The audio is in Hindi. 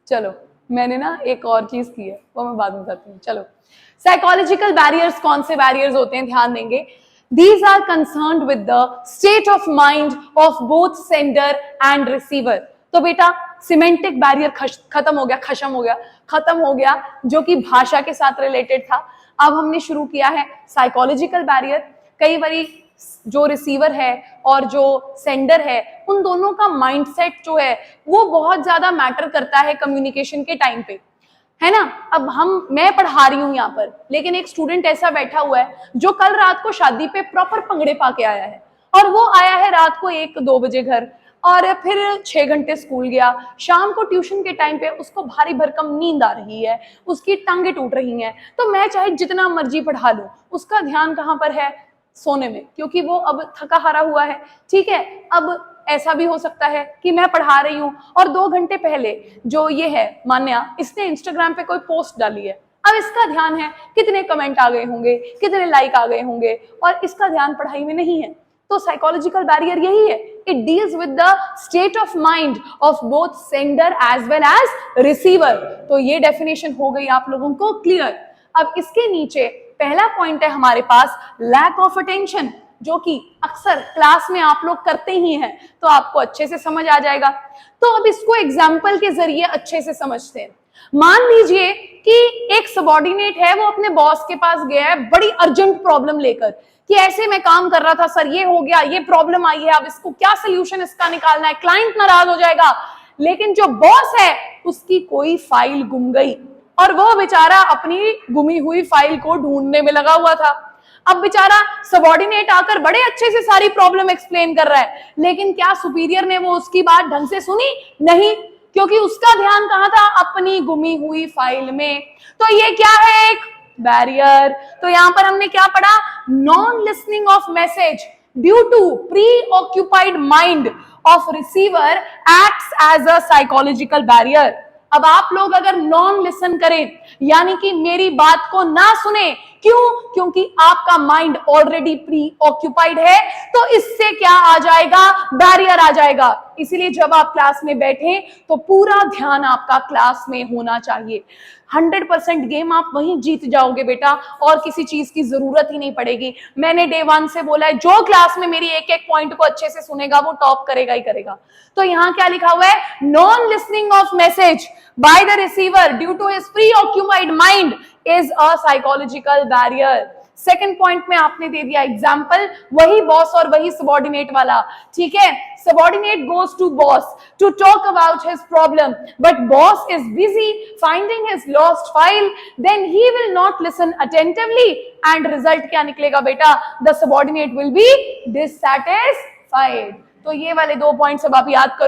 चलो मैंने ना एक और चीज की है, वो मैं बाद में बताती हूँ। चलो, साइकोलॉजिकल बैरियर्स कौन से बैरियर्स होते हैं, ध्यान देंगे। These are concerned with the state of mind of both sender and receiver. तो बेटा सिमेंटिक बैरियर खत्म हो गया, खत्म हो गया, जो कि भाषा के साथ रिलेटेड था। अब हमने शुरू किया है साइकोलॉजिकल बैरियर। कई बारी जो रिसीवर है और जो सेंडर है, उन दोनों का माइंडसेट जो है वो बहुत ज्यादा मैटर करता है कम्युनिकेशन के टाइम पे, है ना। अब मैं पढ़ा रही हूं यहाँ पर, लेकिन एक स्टूडेंट ऐसा बैठा हुआ है जो कल रात को शादी पे प्रॉपर पंगड़े पाके आया है, और वो आया है रात को 1-2 बजे घर, और फिर 6 घंटे स्कूल गया, शाम को ट्यूशन के टाइम पे उसको भारी भरकम नींद आ रही है, उसकी टांगे टूट रही हैं। तो मैं चाहे जितना मर्जी पढ़ा लूं, उसका ध्यान कहाँ पर है? सोने में, क्योंकि वो अब थका हारा हुआ है। ठीक है, अब ऐसा भी हो सकता है कि मैं पढ़ा रही हूं और 2 घंटे पहले जो ये है मान्या, इसने इंस्टाग्राम पे कोई पोस्ट डाली है। अब इसका ध्यान है कितने कमेंट आ गए होंगे, कितने लाइक आ गए होंगे, और इसका ध्यान पढ़ाई में नहीं है। तो साइकोलॉजिकल बैरियर यही है, it deals with the state of mind of both sender as well as receiver. तो ये डेफिनेशन हो गई आप लोगों को क्लियर। अब इसके नीचे पहला पॉइंट है हमारे पास लैक ऑफ अटेंशन, जो कि अक्सर क्लास में आप लोग करते ही हैं, तो आपको अच्छे से समझ आ जाएगा। तो अब इसको एग्जाम्पल के जरिए अच्छे से समझते हैं। मान लीजिए कि एक सबॉर्डिनेट है, वो अपने बॉस के पास गया है बड़ी अर्जेंट प्रॉब्लम लेकर, कि ऐसे मैं काम कर रहा था सर, ये हो गया, ये प्रॉब्लम आई है, अब इसको क्या सोल्यूशन इसका निकालना है, क्लाइंट नाराज हो जाएगा। लेकिन जो बॉस है उसकी कोई फाइल गुम गई, और वो बेचारा अपनी गुमी हुई फाइल को ढूंढने में लगा हुआ था। अब बेचारा सबॉर्डिनेट आकर बड़े अच्छे से सारी प्रॉब्लम एक्सप्लेन कर रहा है, लेकिन क्या सुपीरियर ने वो उसकी बात ढंग से सुनी? नहीं, क्योंकि उसका ध्यान कहां था? अपनी गुमी हुई फाइल में। तो ये क्या है? एक बैरियर। तो यहां पर हमने क्या पढ़ा? Non listening of message due to preoccupied mind of receiver acts as a psychological barrier. अब आप लोग अगर नॉन लिसन करें, यानी कि मेरी बात को ना सुने, क्यों? क्योंकि आपका माइंड ऑलरेडी प्री ऑक्यूपाइड है, तो इससे क्या आ जाएगा? बैरियर आ जाएगा। इसीलिए जब आप क्लास में बैठे तो पूरा ध्यान आपका क्लास में होना चाहिए। 100% गेम आप वहीं जीत जाओगे बेटा, और किसी चीज की जरूरत ही नहीं पड़ेगी। मैंने डे 1 से बोला है, जो क्लास में मेरी एक एक पॉइंट को अच्छे से सुनेगा वो टॉप करेगा ही करेगा। तो यहां क्या लिखा हुआ है? Non listening of message by the receiver due to his preoccupied mind is a psychological barrier. Second point में आपने दे दिया एग्जाम्पल, वही बॉस और वही सबॉर्डिनेट वाला। ठीक है, subordinate goes to boss to talk about his problem, but boss is busy finding his lost file, then he will not listen attentively, and result क्या निकलेगा बेटा? The subordinate will be dissatisfied. तो ये वाले 2 पॉइंट्स अब आप याद करो।